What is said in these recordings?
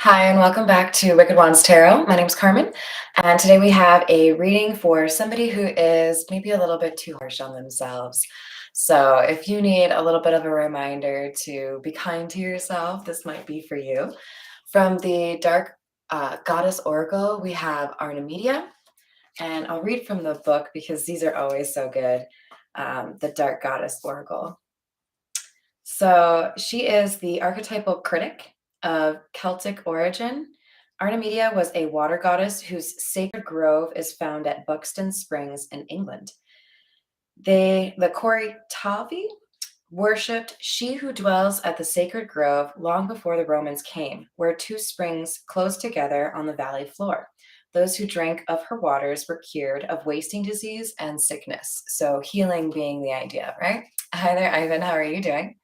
Hi, and welcome back to Wicked Wands Tarot. My name is Carmen, and today we have a reading for somebody who is maybe a little bit too harsh on themselves. So, if you need a little bit of a reminder to be kind to yourself, this might be for you. From the Dark Goddess Oracle, we have Artemisia, and I'll read from the book because these are always so good. The Dark Goddess Oracle. So she is the archetypal critic of Celtic origin. Artemisia was a water goddess whose sacred grove is found at Buxton Springs in England. The Coritavi worshipped she who dwells at the sacred grove long before the Romans came, where two springs close together on the valley floor. Those who drank of her waters were cured of wasting disease and sickness. So healing being the idea, right? Hi there, Ivan. How are you doing?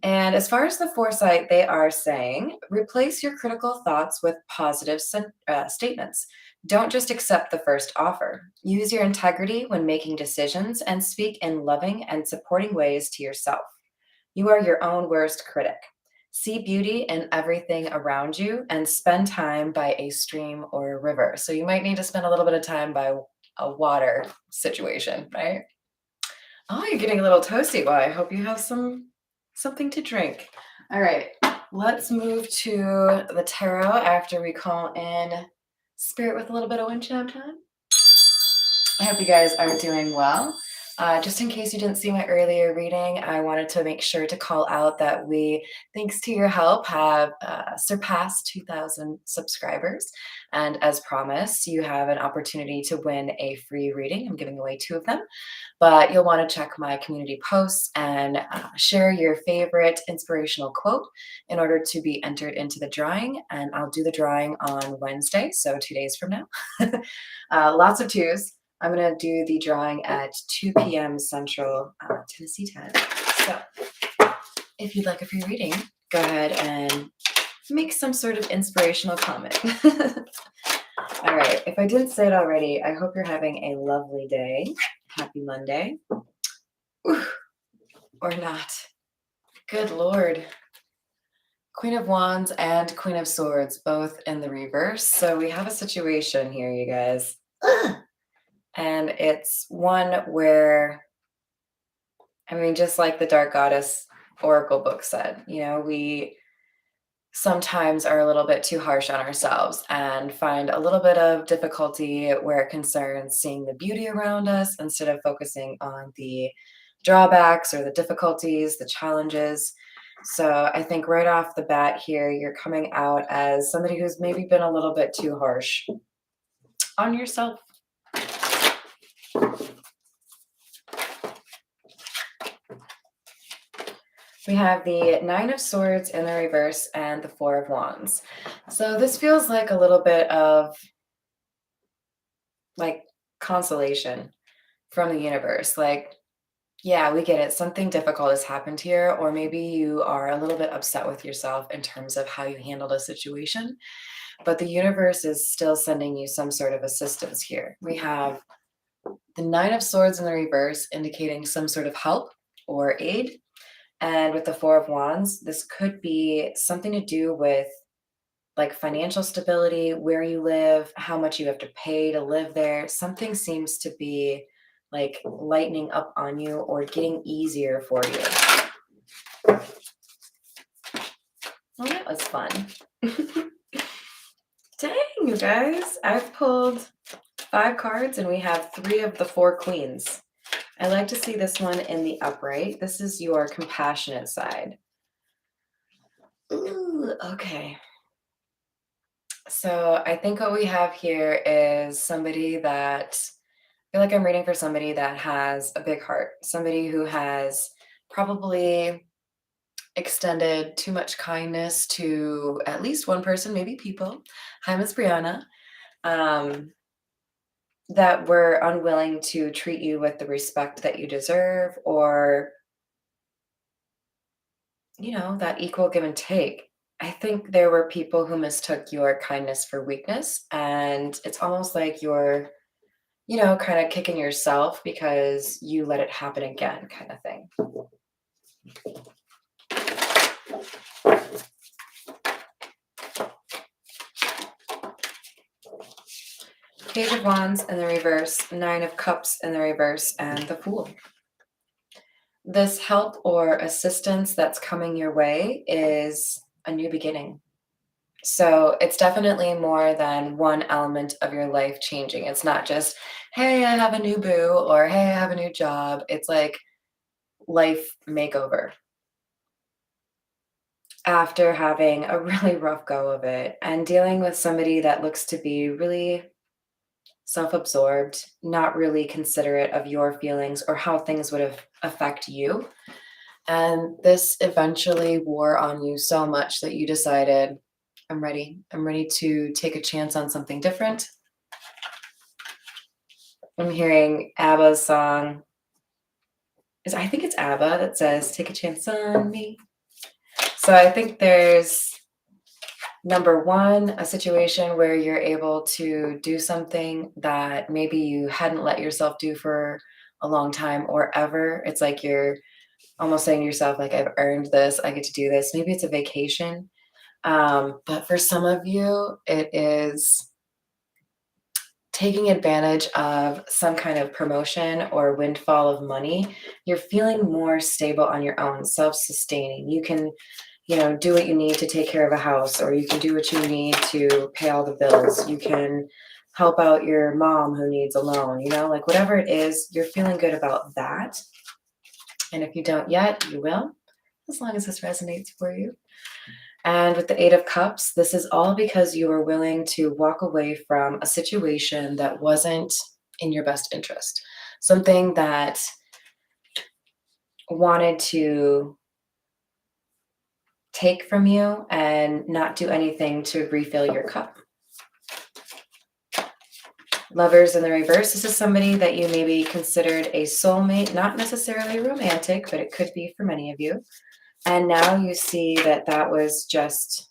And as far as the foresight, they are saying replace your critical thoughts with positive statements. Don't just accept the first offer. Use your integrity when making decisions and speak in loving and supporting ways to yourself. You are your own worst critic. See beauty in everything around you and spend time by a stream or a river. So you might need to spend a little bit of time by a water situation, right? Oh, you're getting a little toasty. Well, I hope you have something to drink. All right, let's move to the tarot after we call in spirit with a little bit of wind chime time. I hope you guys are doing well. Just in case you didn't see my earlier reading, I wanted to make sure to call out that we, thanks to your help, have surpassed 2,000 subscribers. And as promised, you have an opportunity to win a free reading. I'm giving away 2 of them, but you'll want to check my community posts and share your favorite inspirational quote in order to be entered into the drawing. And I'll do the drawing on Wednesday, so 2 days from now. Lots of 2s. I'm going to do the drawing at 2 p.m. Central Tennessee time. So if you'd like a free reading, go ahead and make some sort of inspirational comment. All right. If I didn't say it already, I hope you're having a lovely day. Happy Monday. Ooh, or not. Good Lord. Queen of Wands and Queen of Swords, both in the reverse. So we have a situation here, you guys. And it's one where, I mean, just like the Dark Goddess Oracle book said, we sometimes are a little bit too harsh on ourselves and find a little bit of difficulty where it concerns seeing the beauty around us instead of focusing on the drawbacks or the difficulties, the challenges. So I think right off the bat here, you're coming out as somebody who's maybe been a little bit too harsh on yourself. We have the Nine of Swords in the reverse and the Four of Wands. So this feels like a little bit of like consolation from the universe. Like, yeah, we get it. Something difficult has happened here, or maybe you are a little bit upset with yourself in terms of how you handled a situation, but the universe is still sending you some sort of assistance here. We have the Nine of Swords in the reverse indicating some sort of help or aid. And with the Four of Wands, this could be something to do with like financial stability, where you live, how much you have to pay to live there. Something seems to be like lightening up on you or getting easier for you. Well, that was fun. Dang, you guys. I've pulled 5 cards and we have 3 of the 4 queens. I like to see this one in the upright. This is your compassionate side. Ooh, okay. So I think what we have here is somebody that, I feel like I'm reading for somebody that has a big heart, somebody who has probably extended too much kindness to at least one person, maybe people. Hi, Miss Brianna. That were unwilling to treat you with the respect that you deserve, or, that equal give and take. I think there were people who mistook your kindness for weakness, and it's almost like you're, kind of kicking yourself because you let it happen again, kind of thing. Page of Wands in the reverse, Nine of Cups in the reverse, and the Fool. This help or assistance that's coming your way is a new beginning. So it's definitely more than one element of your life changing. It's not just, hey, I have a new boo, or hey, I have a new job. It's like life makeover. After having a really rough go of it and dealing with somebody that looks to be really self-absorbed, not really considerate of your feelings or how things would affect you. And this eventually wore on you so much that you decided, I'm ready. I'm ready to take a chance on something different. I'm hearing ABBA's song. I think it's ABBA that says, take a chance on me. So I think there's, number one, a situation where you're able to do something that maybe you hadn't let yourself do for a long time or ever. It's like you're almost saying to yourself, like, I've earned this, I get to do this. Maybe it's a vacation. But for some of you, it is taking advantage of some kind of promotion or windfall of money. You're feeling more stable on your own, self-sustaining. You can, do what you need to take care of a house, or you can do what you need to pay all the bills. You can help out your mom who needs a loan, like whatever it is, you're feeling good about that. And if you don't yet, you will, as long as this resonates for you. And with the Eight of Cups, this is all because you were willing to walk away from a situation that wasn't in your best interest. Something that wanted to take from you and not do anything to refill your cup. Lovers in the reverse, this is somebody that you maybe considered a soulmate, not necessarily romantic, but it could be for many of you. And now you see that that was just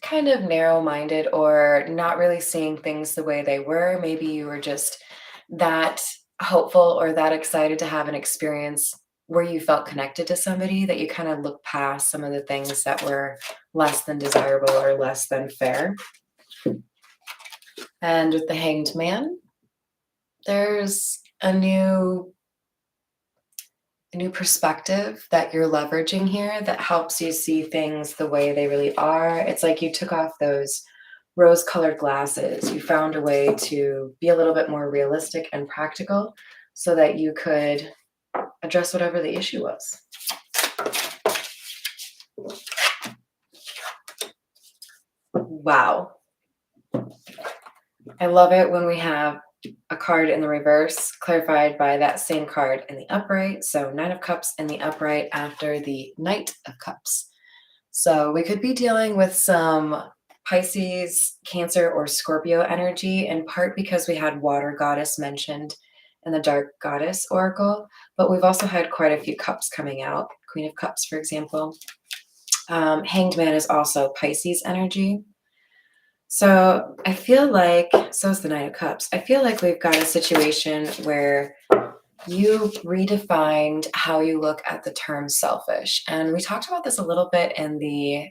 kind of narrow-minded or not really seeing things the way they were. Maybe you were just that hopeful or that excited to have an experience where you felt connected to somebody that you kind of look past some of the things that were less than desirable or less than fair. And with the Hanged Man, there's a new perspective that you're leveraging here that helps you see things the way they really are. It's like you took off those rose-colored glasses. You found a way to be a little bit more realistic and practical so that you could address whatever the issue was. Wow. I love it when we have a card in the reverse clarified by that same card in the upright. So Nine of Cups in the upright after the Knight of Cups. So we could be dealing with some Pisces, Cancer, or Scorpio energy, in part because we had Water Goddess mentioned in the Dark Goddess Oracle, but we've also had quite a few cups coming out. Queen of Cups, for example. Hanged Man is also Pisces energy. So I feel like, so is the Nine of Cups. I feel like we've got a situation where you redefined how you look at the term selfish. And we talked about this a little bit in the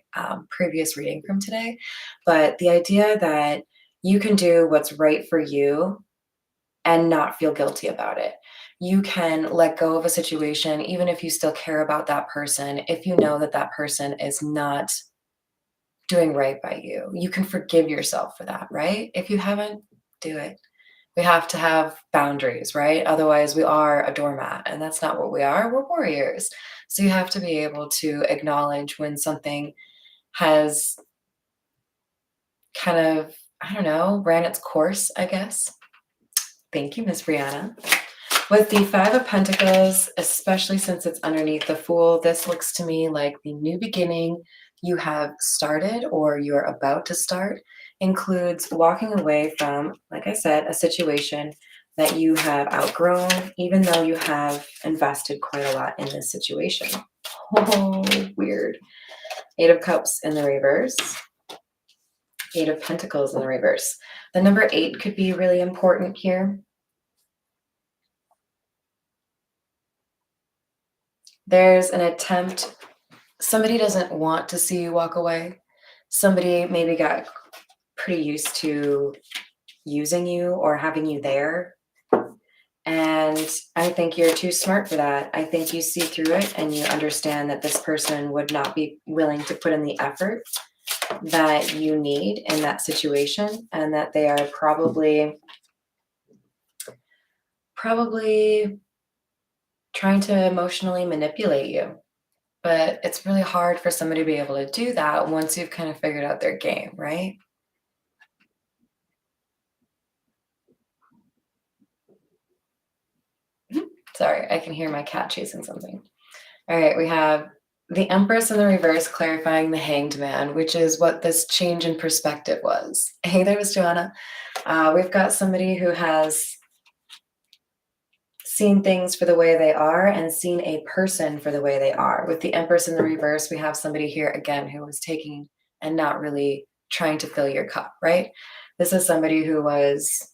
previous reading from today, but the idea that you can do what's right for you and not feel guilty about it. You can let go of a situation, even if you still care about that person, if you know that that person is not doing right by you. You can forgive yourself for that, right? If you haven't, do it. We have to have boundaries, right? Otherwise, we are a doormat, and that's not what we are. We're warriors. So you have to be able to acknowledge when something has kind of, I don't know, ran its course, I guess. Thank you, Miss Brianna. With the Five of Pentacles, especially since it's underneath the Fool, this looks to me like the new beginning you have started or you're about to start includes walking away from, like I said, a situation that you have outgrown, even though you have invested quite a lot in this situation. Oh, weird. Eight of Cups in the reverse. Eight of Pentacles in the reverse. The number 8 could be really important here. There's an attempt. Somebody doesn't want to see you walk away. Somebody maybe got pretty used to using you or having you there. And I think you're too smart for that. I think you see through it and you understand that this person would not be willing to put in the effort that you need in that situation, and that they are probably trying to emotionally manipulate you. But it's really hard for somebody to be able to do that once you've kind of figured out their game, right? Sorry, I can hear my cat chasing something. All right, we have the Empress in the reverse clarifying the Hanged Man, which is what this change in perspective was. Hey there, Miss Joanna. We've got somebody who has seen things for the way they are and seen a person for the way they are. With the Empress in the reverse, we have somebody here again who was taking and not really trying to fill your cup, right? This is somebody who was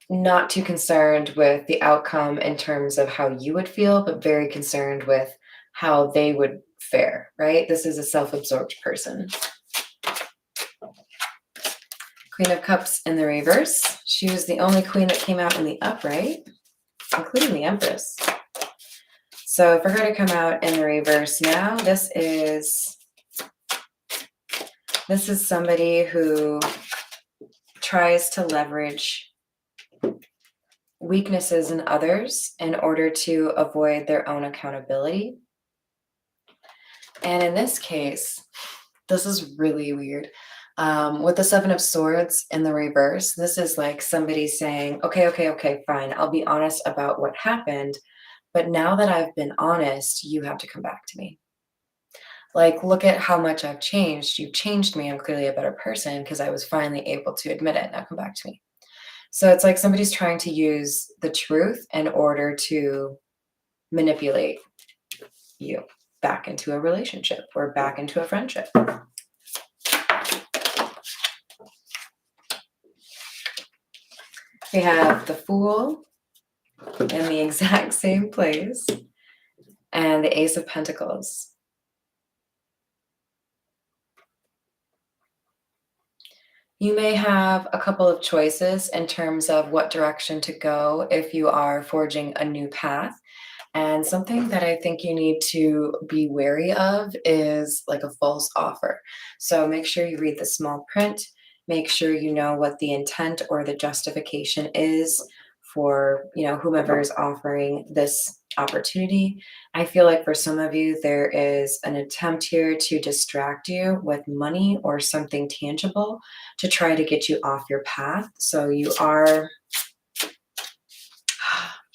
not too concerned with the outcome in terms of how you would feel, but very concerned with how they would fare, right? This is a self-absorbed person. Queen of Cups in the reverse. She was the only queen that came out in the upright, including the Empress. So for her to come out in the reverse now, this is somebody who tries to leverage weaknesses in others in order to avoid their own accountability. And in this case, this is really weird. With the Seven of Swords in the reverse, this is like somebody saying, okay, fine, I'll be honest about what happened, but now that I've been honest, you have to come back to me. Like, look at how much I've changed. You've changed me. I'm clearly a better person because I was finally able to admit it. Now come back to me. So it's like somebody's trying to use the truth in order to manipulate you back into a relationship or back into a friendship. We have the Fool in the exact same place and the Ace of Pentacles. You may have a couple of choices in terms of what direction to go if you are forging a new path. And something that I think you need to be wary of is like a false offer. So make sure you read the small print. Make sure you know what the intent or the justification is for, whomever is offering this opportunity. I feel like for some of you, there is an attempt here to distract you with money or something tangible to try to get you off your path. So you are,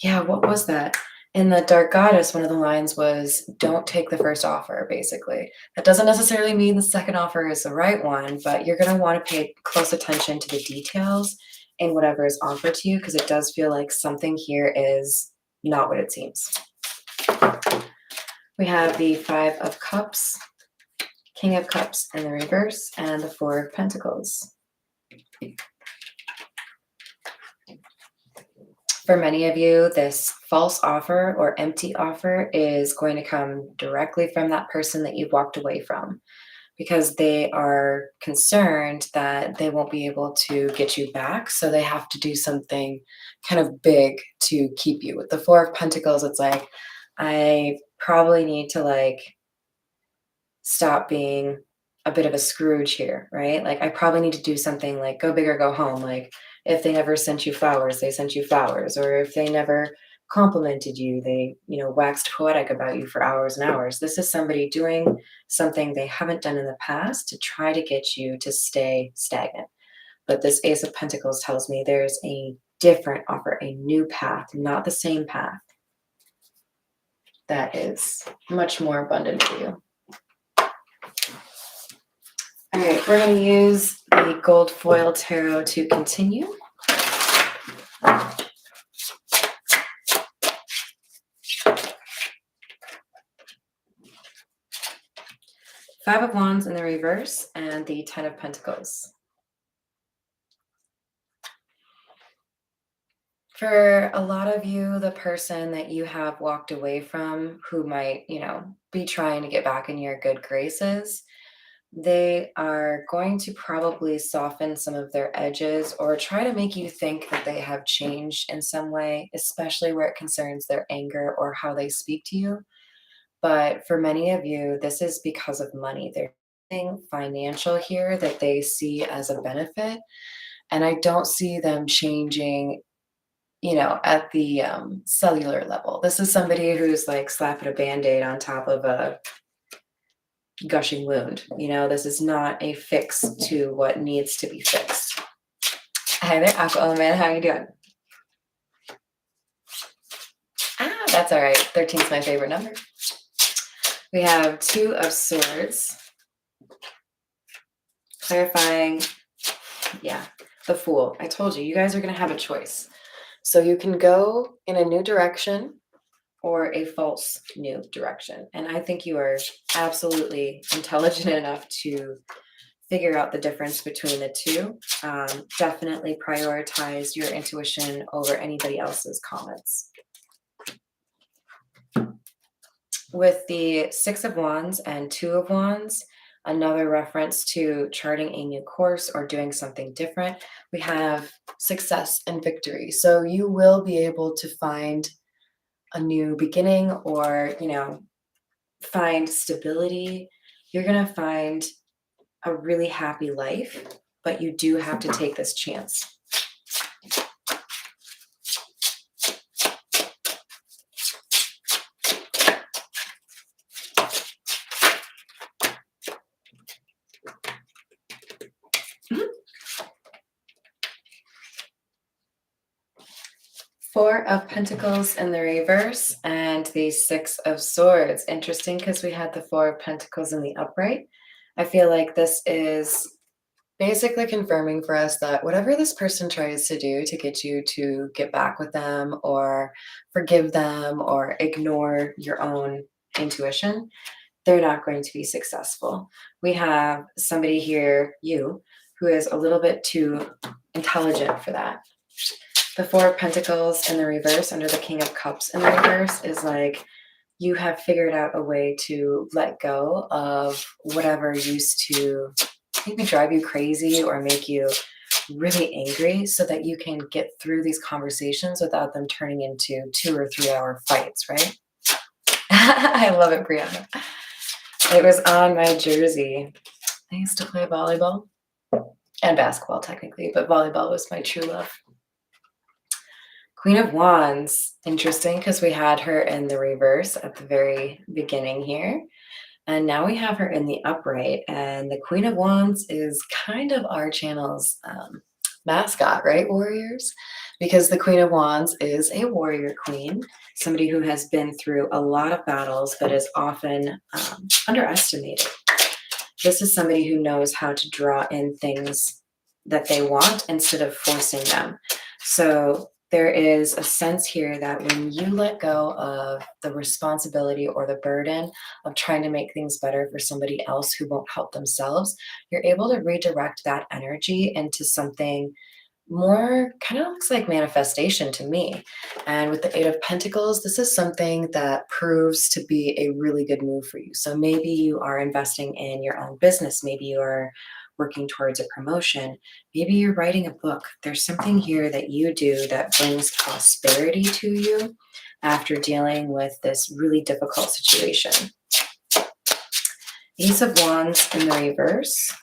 yeah, what was that? In the Dark Goddess, one of the lines was, don't take the first offer, basically. That doesn't necessarily mean the second offer is the right one, but you're going to want to pay close attention to the details in whatever is offered to you, because it does feel like something here is not what it seems. We have the Five of Cups, King of Cups in the reverse, and the Four of Pentacles. For many of you, this false offer or empty offer is going to come directly from that person that you've walked away from, because they are concerned that they won't be able to get you back. So they have to do something kind of big to keep you. With the Four of Pentacles, it's like, I probably need to stop being a bit of a Scrooge here, right? Like I probably need to do something like go big or go home. Like if they never sent you flowers, they sent you flowers. Or if they never complimented you, they, waxed poetic about you for hours and hours. This is somebody doing something they haven't done in the past to try to get you to stay stagnant. But this Ace of Pentacles tells me there's a different offer, a new path, not the same path, that is much more abundant for you. All right, we're going to use the gold foil tarot to continue. Five of Wands in the reverse and the Ten of Pentacles. For a lot of you, the person that you have walked away from who might, be trying to get back in your good graces, They are going to probably soften some of their edges or try to make you think that they have changed in some way, especially where it concerns their anger or how they speak to you. But for many of you, this is because of money. There's something financial here that they see as a benefit. And I don't see them changing, at the cellular level. This is somebody who's like slapping a band aid on top of a gushing wound. This is not a fix to what needs to be fixed. Hi there, Aqua Element. How you doing? That's all right. 13 is my favorite number. We have Two of Swords. Clarifying, yeah, the Fool. I told you, you guys are going to have a choice. So you can go in a new direction or a false new direction. And I think you are absolutely intelligent enough to figure out the difference between the two. Definitely prioritize your intuition over anybody else's comments. With the Six of Wands and Two of Wands, another reference to charting a new course or doing something different, we have success and victory. So you will be able to find a new beginning or, find stability. You're going to find a really happy life, but you do have to take this chance. Four of Pentacles in the reverse and the Six of Swords. Interesting because we had the Four of Pentacles in the upright. I feel like this is basically confirming for us that whatever this person tries to do to get you to get back with them or forgive them or ignore your own intuition, they're not going to be successful. We have somebody here, you, who is a little bit too intelligent for that. The Four of Pentacles in the reverse under the King of Cups in the reverse is like you have figured out a way to let go of whatever used to maybe drive you crazy or make you really angry so that you can get through these conversations without them turning into 2 or 3 hour fights, right? I love it, Brianna. It was on my jersey. I used to play volleyball and basketball technically, but volleyball was my true love. Queen of Wands, interesting because we had her in the reverse at the very beginning here. And now we have her in the upright. And the Queen of Wands is kind of our channel's mascot, right, warriors? Because the Queen of Wands is a warrior queen, somebody who has been through a lot of battles but is often underestimated. This is somebody who knows how to draw in things that they want instead of forcing them. So there is a sense here that when you let go of the responsibility or the burden of trying to make things better for somebody else who won't help themselves, you're able to redirect that energy into something more kind of looks like manifestation to me. And with the Eight of Pentacles, this is something that proves to be a really good move for you. So maybe you are investing in your own business. Maybe you are working towards a promotion. Maybe you're writing a book. There's something here that you do that brings prosperity to you after dealing with this really difficult situation. Ace of Wands in the reverse.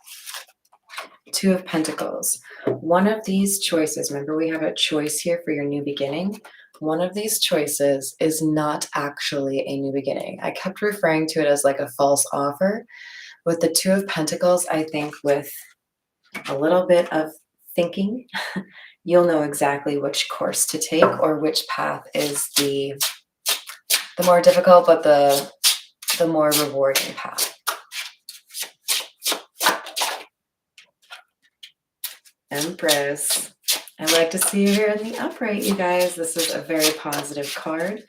Two of Pentacles. One of these choices, remember we have a choice here for your new beginning. One of these choices is not actually a new beginning. I kept referring to it as like a false offer. With the Two of Pentacles, I think with a little bit of thinking, you'll know exactly which course to take or which path is the more difficult, but the more rewarding path. Empress. I'd like to see you here in the upright, you guys. This is a very positive card.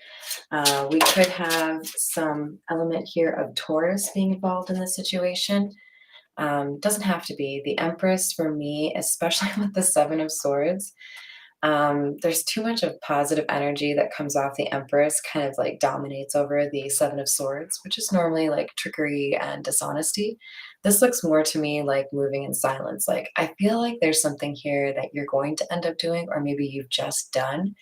We could have some element here of Taurus being involved in this situation. Doesn't have to be. The Empress for me, especially with the Seven of Swords, There's too much of positive energy that comes off the Empress, kind of like dominates over the Seven of Swords, which is normally like trickery and dishonesty. This looks more to me like moving in silence. Like, I feel like there's something here that you're going to end up doing, or maybe you've just done,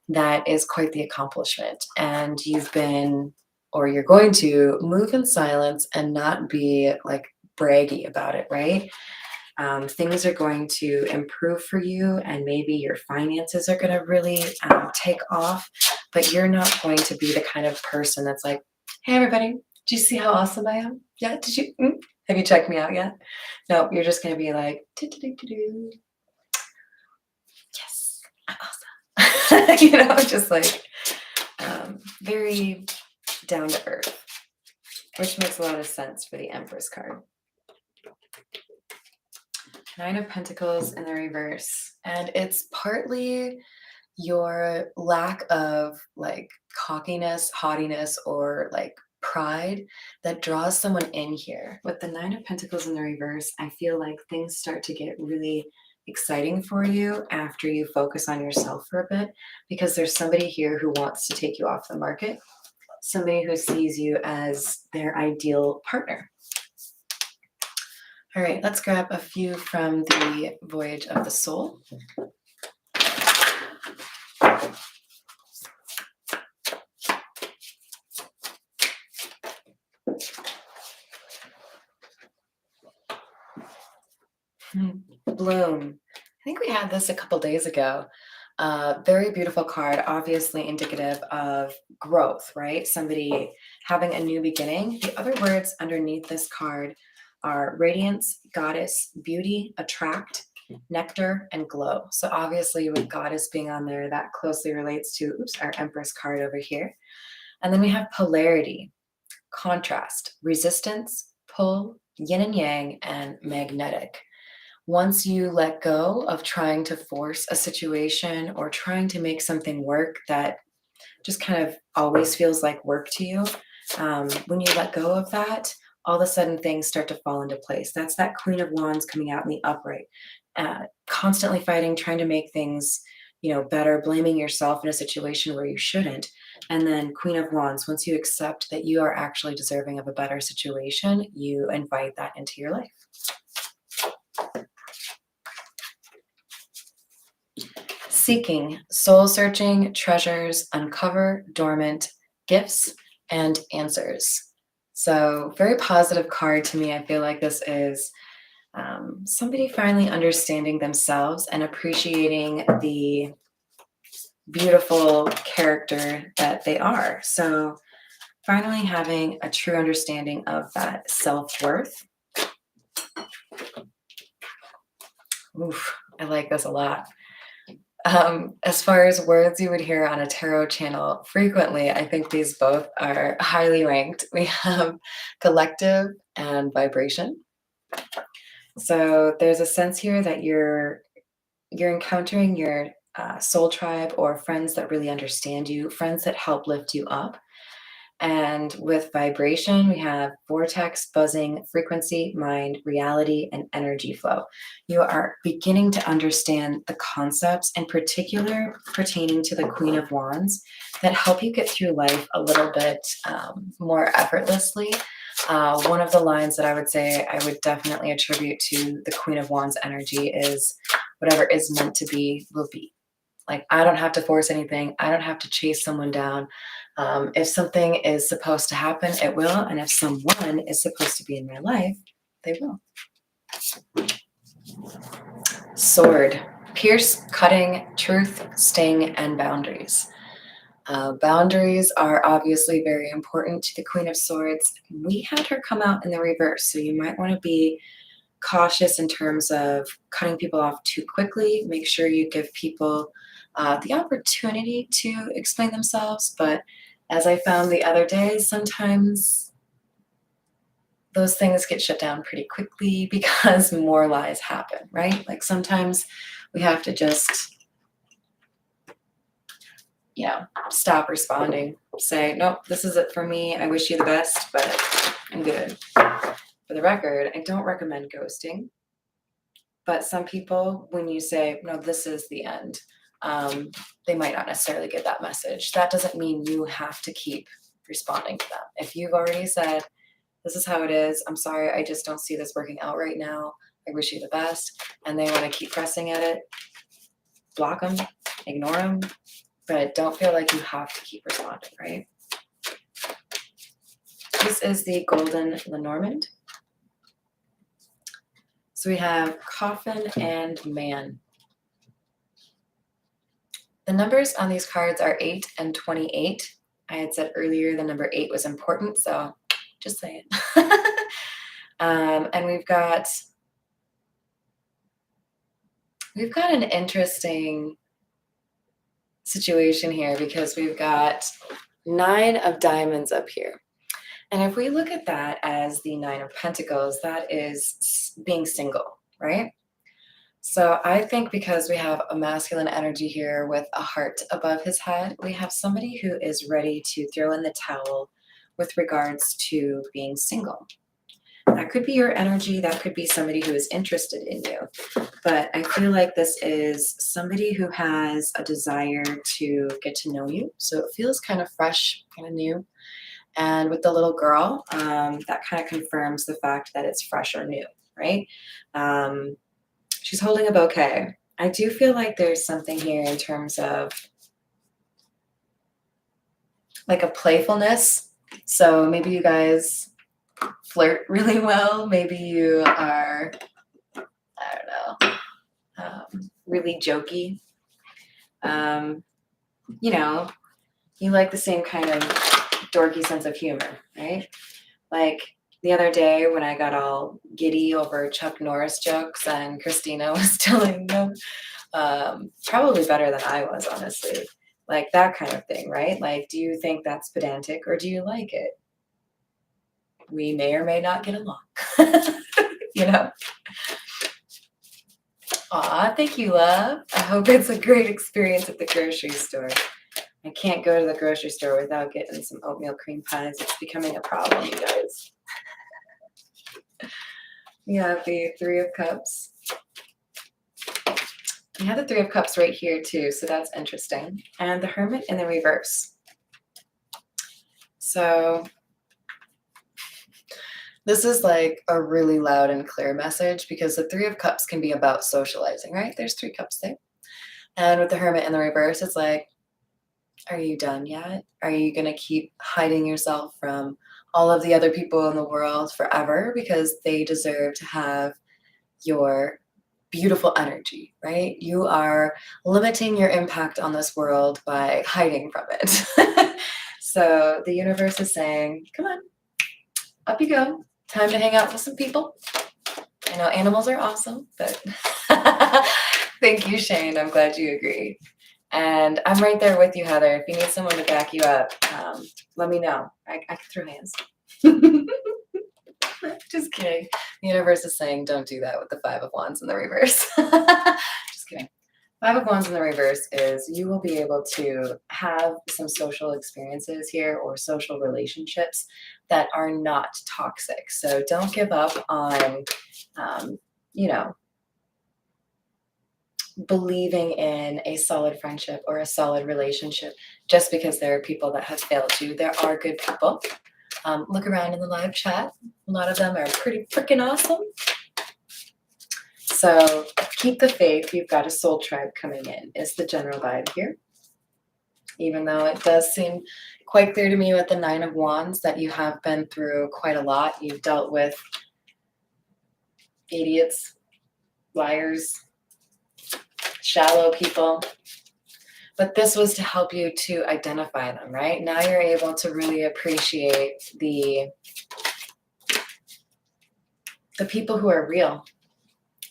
that is quite the accomplishment. And you've been, or you're going to move in silence and not be like braggy about it, right? Things are going to improve for you, and maybe your finances are going to really take off, but you're not going to be the kind of person that's like, hey, everybody, do you see how awesome I am? Yeah, did you? Have you checked me out yet? No, you're just going to be like, "Do-do-do-do-do. Yes, I'm awesome." Just like very down to earth, which makes a lot of sense for the Empress card. Nine of Pentacles in the reverse. And it's partly your lack of like cockiness, haughtiness, or like pride that draws someone in here. With the Nine of Pentacles in the reverse, I feel like things start to get really exciting for you after you focus on yourself for a bit, because there's somebody here who wants to take you off the market, somebody who sees you as their ideal partner. All right, let's grab a few from the Voyage of the Soul. Bloom. I think we had this a couple days ago. Very beautiful card, obviously indicative of growth, right? Somebody having a new beginning. The other words underneath this card are radiance, goddess, beauty, attract, nectar, and glow. So obviously with goddess being on there, that closely relates to our Empress card over here. And then we have polarity, contrast, resistance, pull, yin and yang, and magnetic. Once you let go of trying to force a situation or trying to make something work that just kind of always feels like work to you, when you let go of that, all of a sudden things start to fall into place. That's that Queen of Wands coming out in the upright, constantly fighting, trying to make things, better, blaming yourself in a situation where you shouldn't. And then Queen of Wands, once you accept that you are actually deserving of a better situation, you invite that into your life. Seeking, soul searching, treasures, uncover, dormant, gifts, and answers. So very positive card to me. I feel like this is somebody finally understanding themselves and appreciating the beautiful character that they are. So finally having a true understanding of that self-worth. Oof, I like this a lot. As far as words you would hear on a tarot channel frequently, I think these both are highly ranked. We have collective and vibration. So there's a sense here that you're encountering your soul tribe, or friends that really understand you, friends that help lift you up. And with vibration, we have vortex, buzzing, frequency, mind, reality, and energy flow. You are beginning to understand the concepts, in particular pertaining to the Queen of Wands, that help you get through life a little bit more effortlessly. One of the lines that I would say I would definitely attribute to the Queen of Wands energy is, whatever is meant to be will be. Like, I don't have to force anything. I don't have to chase someone down. If something is supposed to happen, it will. And if someone is supposed to be in my life, they will. Sword, pierce, cutting, truth, sting, and boundaries. Boundaries are obviously very important to the Queen of Swords. We had her come out in the reverse, so you might want to be cautious in terms of cutting people off too quickly. Make sure you give people the opportunity to explain themselves, but as I found the other day, sometimes those things get shut down pretty quickly because more lies happen, right? Like sometimes we have to just, stop responding. Say, nope, this is it for me. I wish you the best, but I'm good. For the record, I don't recommend ghosting. But some people, when you say, no, this is the end, they might not necessarily get that message. That doesn't mean you have to keep responding to them. If you've already said, this is how it is, I'm sorry, I just don't see this working out right now, I wish you the best, and they want to keep pressing at it, block them, ignore them, but don't feel like you have to keep responding, right? This is the Golden Lenormand. So we have Coffin and Man. The numbers on these cards are 8 and 28. I had said earlier the number 8 was important, so just saying. And we've got an interesting situation here because we've got 9 of Diamonds up here. And if we look at that as the 9 of Pentacles, that is being single, right? So I think because we have a masculine energy here with a heart above his head, we have somebody who is ready to throw in the towel with regards to being single. That could be your energy. That could be somebody who is interested in you. But I feel like this is somebody who has a desire to get to know you. So it feels kind of fresh, kind of new. And with the little girl, that kind of confirms the fact that it's fresh or new, right? She's holding a bouquet. I do feel like there's something here in terms of like a playfulness. So maybe you guys flirt really well. Maybe you are, I don't know, really jokey. You know, you like the same kind of dorky sense of humor, right? Like the other day when I got all giddy over Chuck Norris jokes and Christina was telling them, probably better than I was, honestly. Like that kind of thing, right? Like, do you think that's pedantic or do you like it? We may or may not get along, you know? Aw, thank you, love. I hope it's a great experience at the grocery store. I can't go to the grocery store without getting some oatmeal cream pies. It's becoming a problem, you guys. We have the 3 of Cups. We have the 3 of Cups right here too, so that's interesting. And the Hermit in the reverse. So this is like a really loud and clear message because the 3 of Cups can be about socializing, right? There's 3 cups there. And with the Hermit in the reverse, it's like, are you done yet? Are you going to keep hiding yourself from all of the other people in the world forever because they deserve to have your beautiful energy, right? You are limiting your impact on this world by hiding from it. So the universe is saying, come on, up you go. Time to hang out with some people. I know animals are awesome, but thank you, Shane. I'm glad you agree. And I'm right there with you, Heather. If you need someone to back you up, let me know. I can throw hands. Just kidding. The universe is saying don't do that with the 5 of Wands in the reverse. Just kidding. 5 of Wands in the reverse is you will be able to have some social experiences here or social relationships that are not toxic. So don't give up on, you know, believing in a solid friendship or a solid relationship just because there are people that have failed you. There are good people. Look around in the live chat. A lot of them are pretty freaking awesome. So keep the faith. You've got a soul tribe coming in is the general vibe here. Even though it does seem quite clear to me with the 9 of Wands that you have been through quite a lot. You've dealt with idiots, liars, shallow people. But this was to help you to identify them, right? Now you're able to really appreciate the people who are real.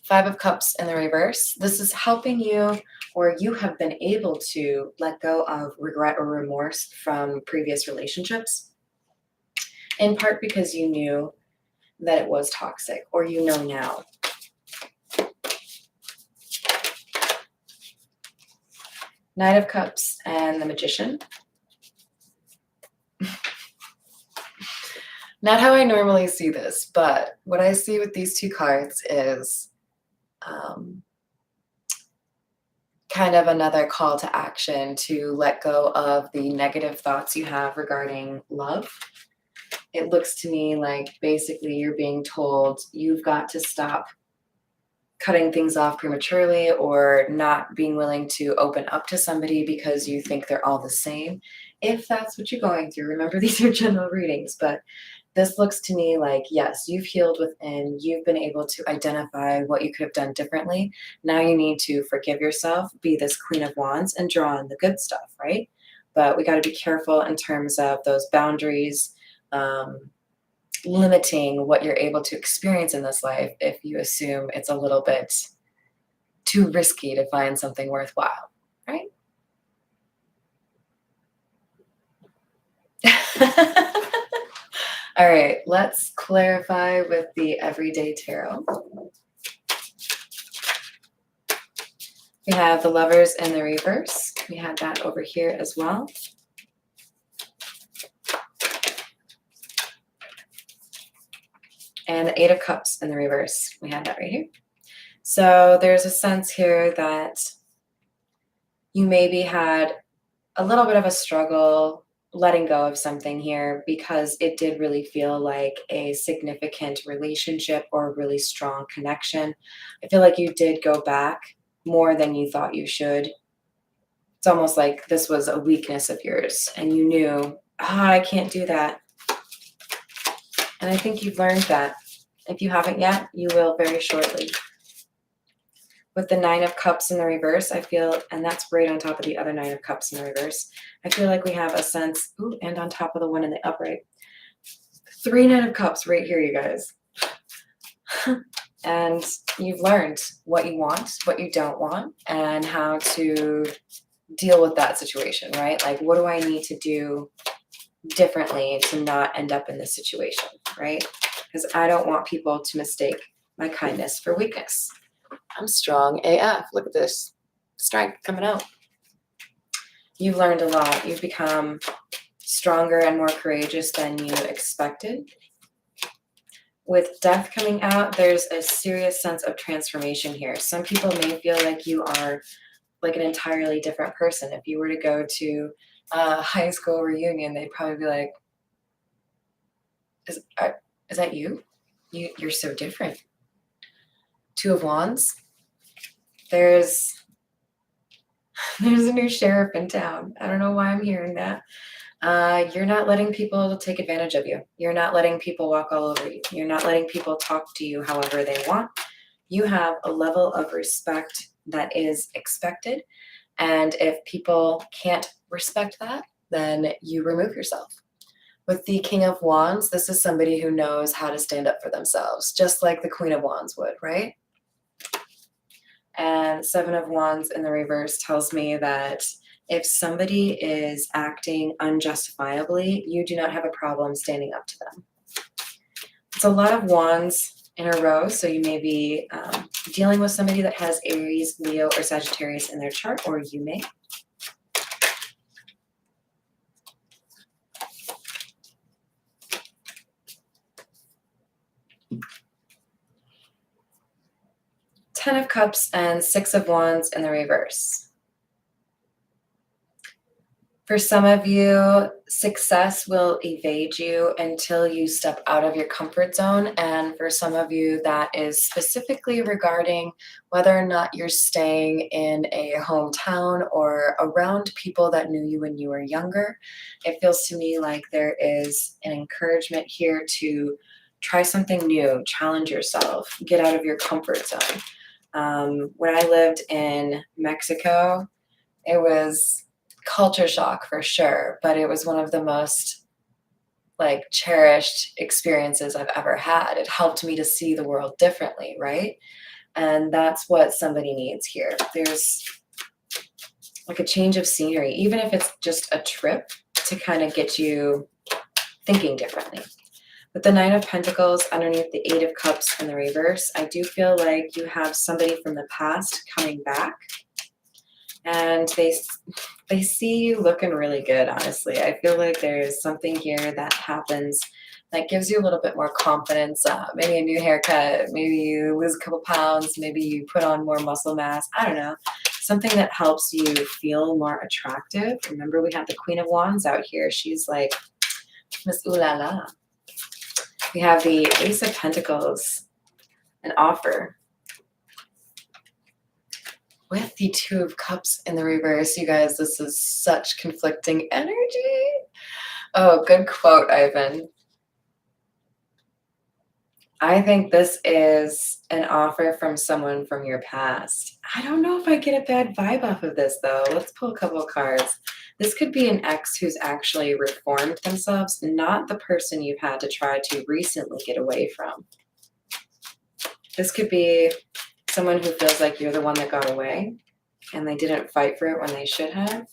5 of Cups in the reverse. This is helping you, or you have been able to let go of regret or remorse from previous relationships, in part because you knew that it was toxic, or you know now. Knight of Cups and the Magician. Not how I normally see this, but what I see with these 2 cards is kind of another call to action to let go of the negative thoughts you have regarding love. It looks to me like basically you're being told you've got to stop cutting things off prematurely or not being willing to open up to somebody because you think they're all the same. If that's what you're going through, remember these are general readings, but this looks to me like, yes, you've healed within, you've been able to identify what you could have done differently. Now you need to forgive yourself, be this Queen of Wands, and draw on the good stuff, right? But we got to be careful in terms of those boundaries, limiting what you're able to experience in this life if you assume it's a little bit too risky to find something worthwhile, right? All right, let's clarify with the Everyday Tarot. We have the Lovers in the reverse. We had that over here as well. And the Eight of Cups in the reverse. We have that right here. So there's a sense here that you maybe had a little bit of a struggle letting go of something here because it did really feel like a significant relationship or a really strong connection. I feel like you did go back more than you thought you should. It's almost like this was a weakness of yours and you knew, I can't do that. And I think you've learned that. If you haven't yet, you will very shortly. With the Nine of Cups in the reverse, I feel, and that's right on top of the other Nine of Cups in the reverse, I feel like we have a sense, ooh, and on top of the one in the upright. 3 Nine of Cups right here, you guys. And you've learned what you want, what you don't want, and how to deal with that situation, right? Like, what do I need to do differently to not end up in this situation, right? Because I don't want people to mistake my kindness for weakness. I'm strong AF. Look at this strength coming out. You've learned a lot. You've become stronger and more courageous than you expected. With Death coming out, there's a serious sense of transformation here. Some people may feel like you are like an entirely different person. If you were to go to a high school reunion, they'd probably be like, is that you? You're so different. Two of Wands. There's a new sheriff in town. I don't know why I'm hearing that. You're not letting people take advantage of you. You're not letting people walk all over you. You're not letting people talk to you however they want. You have a level of respect that is expected. And if people can't respect that, then you remove yourself. With the King of Wands, this is somebody who knows how to stand up for themselves, just like the Queen of Wands would, right? And Seven of Wands in the reverse tells me that if somebody is acting unjustifiably, you do not have a problem standing up to them. It's a lot of wands in a row, so you may be dealing with somebody that has Aries, Leo, or Sagittarius in their chart, or you may. Ten of Cups and Six of Wands in the reverse. For some of you, success will evade you until you step out of your comfort zone. And for some of you, that is specifically regarding whether or not you're staying in a hometown or around people that knew you when you were younger. It feels to me like there is an encouragement here to try something new, challenge yourself, get out of your comfort zone. When I lived in Mexico, it was culture shock for sure, but it was one of the most like cherished experiences I've ever had. It helped me to see the world differently, right? And that's what somebody needs here. There's like a change of scenery, even if it's just a trip to kind of get you thinking differently. With the Nine of Pentacles underneath the Eight of Cups in the reverse, I do feel like you have somebody from the past coming back. And they see you looking really good, honestly. I feel like there's something here that happens that gives you a little bit more confidence. Maybe a new haircut, maybe you lose a couple pounds, maybe you put on more muscle mass. I don't know. something that helps you feel more attractive. Remember, we have the Queen of Wands out here. She's like Miss Ooh La La. We have the Ace of Pentacles, an offer. With the Two of Cups in the reverse, you guys, this is such conflicting energy. Oh, good quote, Ivan. I think this is an offer from someone from your past. I don't know if I get a bad vibe off of this, though. Let's pull a couple of cards. This could be an ex who's actually reformed themselves, not the person you've had to try to recently get away from. This could be someone who feels like you're the one that got away and they didn't fight for it when they should have.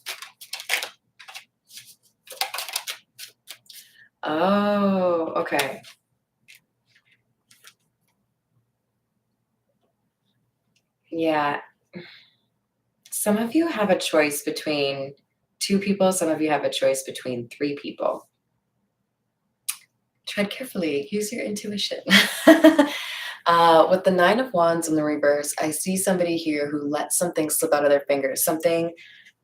Oh, okay. Yeah. Some of you have a choice between 2 people. Some of you have a choice between 3 people. Tread carefully. Use your intuition. With the Nine of Wands in the reverse, I see somebody here who let something slip out of their fingers, something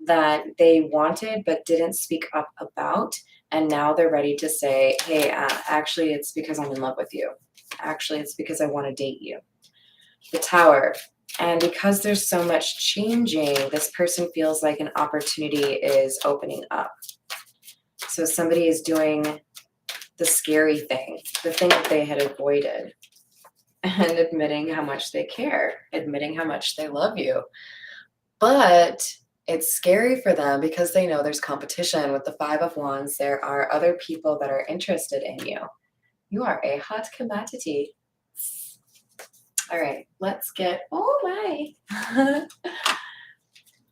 that they wanted but didn't speak up about, and now they're ready to say, hey, actually, it's because I'm in love with you. Actually, it's because I want to date you. The Tower. And because there's so much changing, this person feels like an opportunity is opening up. So somebody is doing the scary thing, the thing that they had avoided, and admitting how much they care, admitting how much they love you. But it's scary for them because they know there's competition. With the Five of Wands, there are other people that are interested in you. You are a hot commodity. All right, let's get, oh my.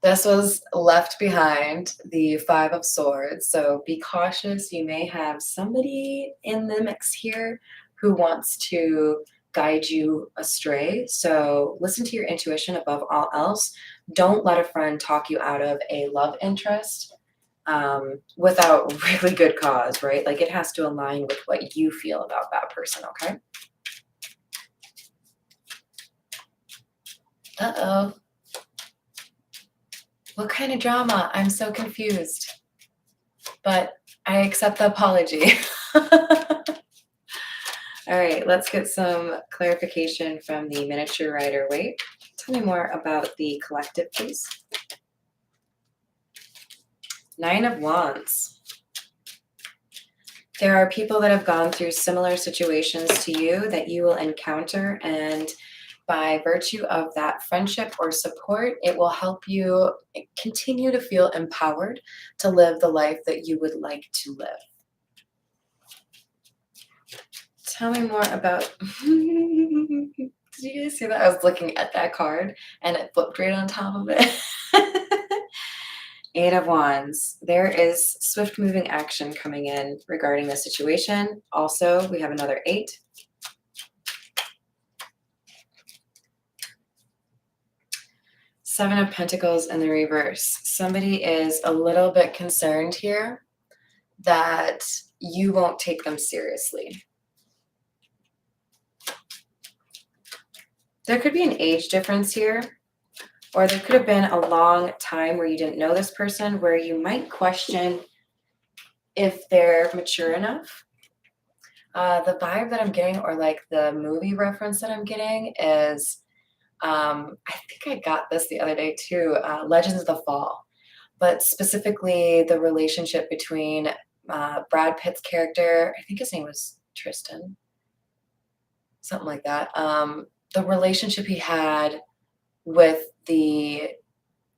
This was left behind, the Five of Swords. So be cautious. You may have somebody in the mix here who wants to guide you astray. So listen to your intuition above all else. Don't let a friend talk you out of a love interest without really good cause, right? Like it has to align with what you feel about that person, okay? Uh-oh. What kind of drama? I'm so confused. But I accept the apology. All right, let's get some clarification from the miniature Rider Waite. Tell me more about the collective, please. Nine of Wands. There are people that have gone through similar situations to you that you will encounter, and by virtue of that friendship or support, it will help you continue to feel empowered to live the life that you would like to live. Tell me more about, did you guys see that? I was looking at that card and it flipped right on top of it. Eight of Wands. There is swift moving action coming in regarding this situation. Also, we have another 8. Seven of Pentacles in the reverse. Somebody is a little bit concerned here that you won't take them seriously. There could be an age difference here, or there could have been a long time where you didn't know this person, where you might question if they're mature enough. The vibe that I'm getting, or like the movie reference that I'm getting is, I think I got this the other day too, Legends of the Fall, but specifically the relationship between Brad Pitt's character, I think his name was Tristan, something like that. The relationship he had with the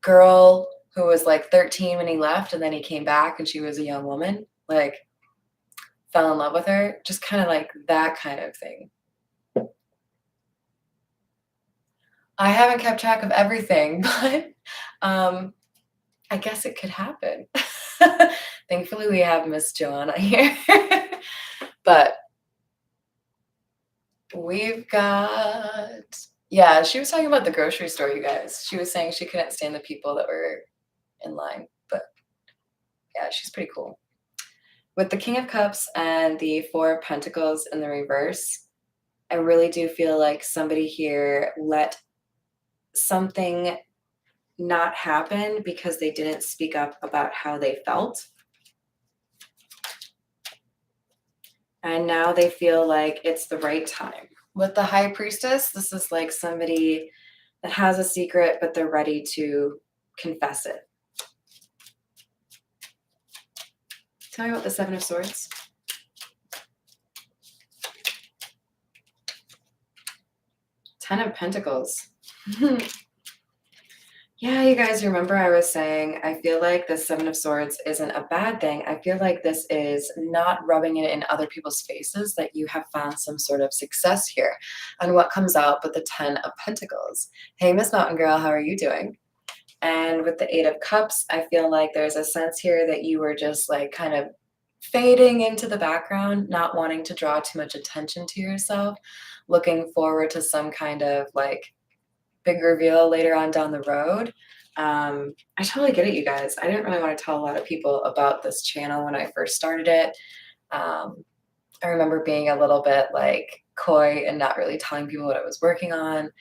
girl who was like 13 when he left, and then he came back and she was a young woman, like fell in love with her, just kind of like that kind of thing. I haven't kept track of everything, but I guess it could happen. Thankfully, we have Miss Joanna here. But we've got, yeah, she was talking about the grocery store, you guys. She was saying she couldn't stand the people that were in line. But yeah, she's pretty cool. With the King of Cups and the Four of Pentacles in the reverse, I really do feel like somebody here let something not happen because they didn't speak up about how they felt. And now they feel like it's the right time. With the High Priestess, this is like somebody that has a secret, but they're ready to confess it. Tell me about the Seven of Swords. Ten of Pentacles. Yeah, you guys remember I was saying, I feel like the Seven of Swords isn't a bad thing. I feel like this is not rubbing it in other people's faces that you have found some sort of success here. And what comes out but the Ten of Pentacles? Hey, Miss Mountain Girl, how are you doing? And with the Eight of Cups, I feel like there's a sense here that you were just like kind of fading into the background, not wanting to draw too much attention to yourself, looking forward to some kind of like big reveal later on down the road. I totally get it, you guys. I didn't really want to tell a lot of people about this channel when I first started it. I remember being a little bit like coy and not really telling people what I was working on.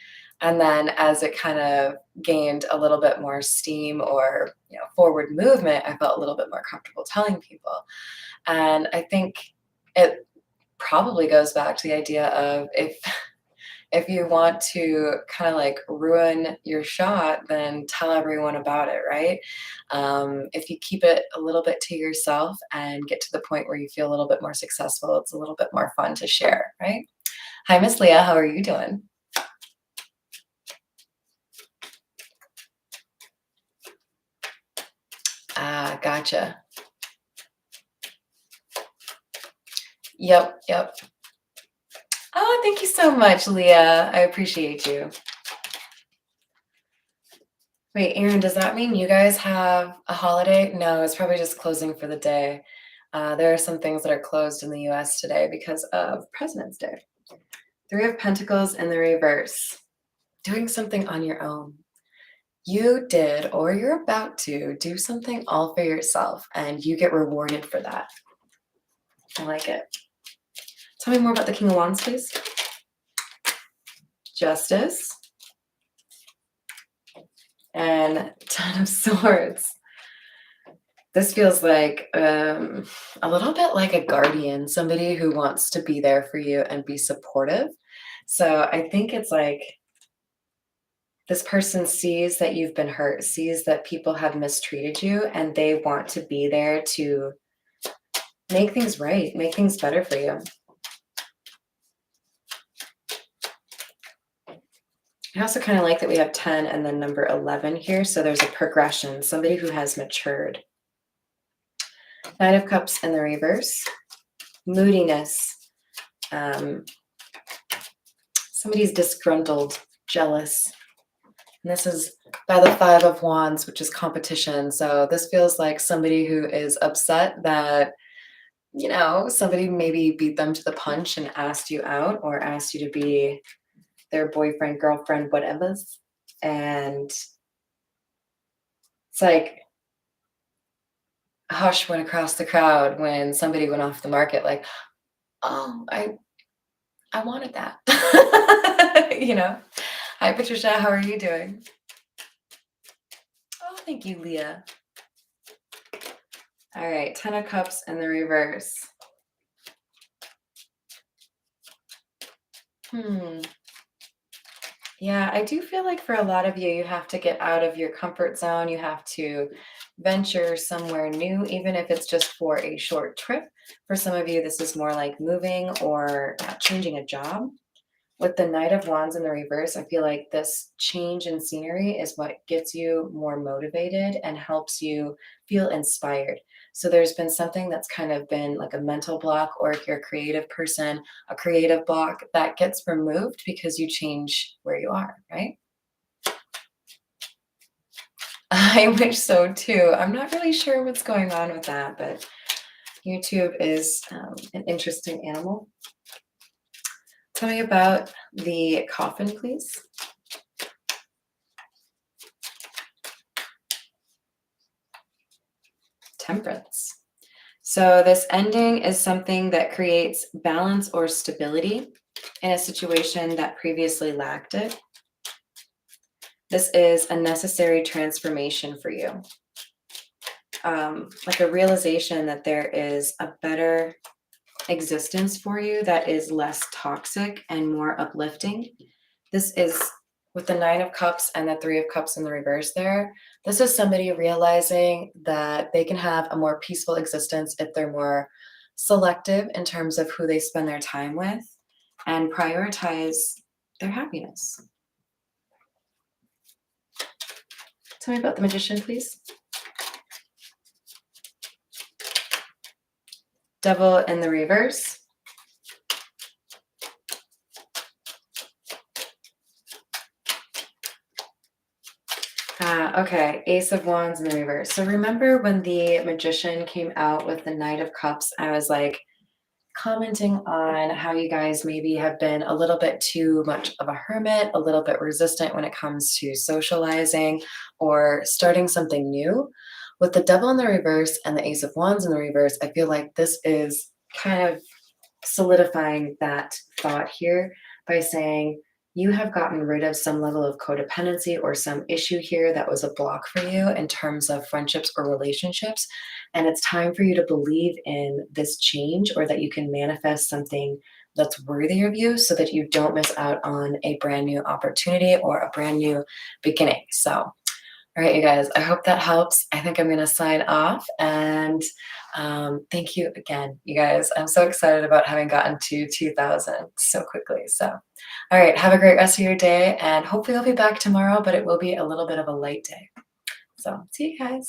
And then as it kind of gained a little bit more steam or, forward movement, I felt a little bit more comfortable telling people. And I think it probably goes back to the idea of if you want to kind of like ruin your shot, then tell everyone about it, right? If you keep it a little bit to yourself and get to the point where you feel a little bit more successful, it's a little bit more fun to share, right? Hi, Miss Leah. How are you doing? Ah, gotcha. Yep. Oh, thank you so much, Leah. I appreciate you. Wait, Aaron, does that mean you guys have a holiday? No, it's probably just closing for the day. There are some things that are closed in the US today because of President's Day. Three of Pentacles in the reverse. Doing something on your own. You did, or you're about to, do something all for yourself, and you get rewarded for that. I like it. Tell me more about the King of Wands, please. Justice. And Ten of Swords. This feels like a little bit like a guardian, somebody who wants to be there for you and be supportive. So I think it's like this person sees that you've been hurt, sees that people have mistreated you, and they want to be there to make things right, make things better for you. I also kind of like that we have 10 and then number 11 here. So there's a progression, somebody who has matured. Nine of Cups in the reverse. Moodiness. Somebody's disgruntled, jealous. And this is by the Five of Wands, which is competition. So this feels like somebody who is upset that, somebody maybe beat them to the punch and asked you out or asked you to be their boyfriend, girlfriend, whatever. And it's like a hush went across the crowd when somebody went off the market, like, oh, I wanted that. Hi, Patricia. How are you doing? Oh, thank you, Leah. All right, 10 of Cups in the reverse. Yeah, I do feel like for a lot of you, you have to get out of your comfort zone. You have to venture somewhere new, even if it's just for a short trip. For some of you, this is more like moving or changing a job. With the Knight of Wands in the reverse, I feel like this change in scenery is what gets you more motivated and helps you feel inspired. So there's been something that's kind of been like a mental block, or if you're a creative person, a creative block that gets removed because you change where you are, right? I wish so too. I'm not really sure what's going on with that, but YouTube is an interesting animal. Tell me about the coffin, please. Temperance. So this ending is something that creates balance or stability in a situation that previously lacked it. This is a necessary transformation for you. Like a realization that there is a better existence for you that is less toxic and more uplifting. This is with the Nine of Cups and the Three of Cups in the reverse there. This is somebody realizing that they can have a more peaceful existence if they're more selective in terms of who they spend their time with and prioritize their happiness. Tell me about the Magician, please. Devil in the reverse. Okay, Ace of Wands in the reverse. So remember when the Magician came out with the Knight of Cups, I was like commenting on how you guys maybe have been a little bit too much of a hermit, a little bit resistant when it comes to socializing or starting something new. With the Devil in the reverse and the Ace of Wands in the reverse, I feel like this is kind of solidifying that thought here by saying you have gotten rid of some level of codependency or some issue here that was a block for you in terms of friendships or relationships. And it's time for you to believe in this change or that you can manifest something that's worthy of you so that you don't miss out on a brand new opportunity or a brand new beginning. So all right, you guys, I hope that helps. I think I'm going to sign off and thank you again, you guys. I'm so excited about having gotten to 2000 so quickly. So, all right, have a great rest of your day and hopefully I'll be back tomorrow, but it will be a little bit of a light day. So, see you guys.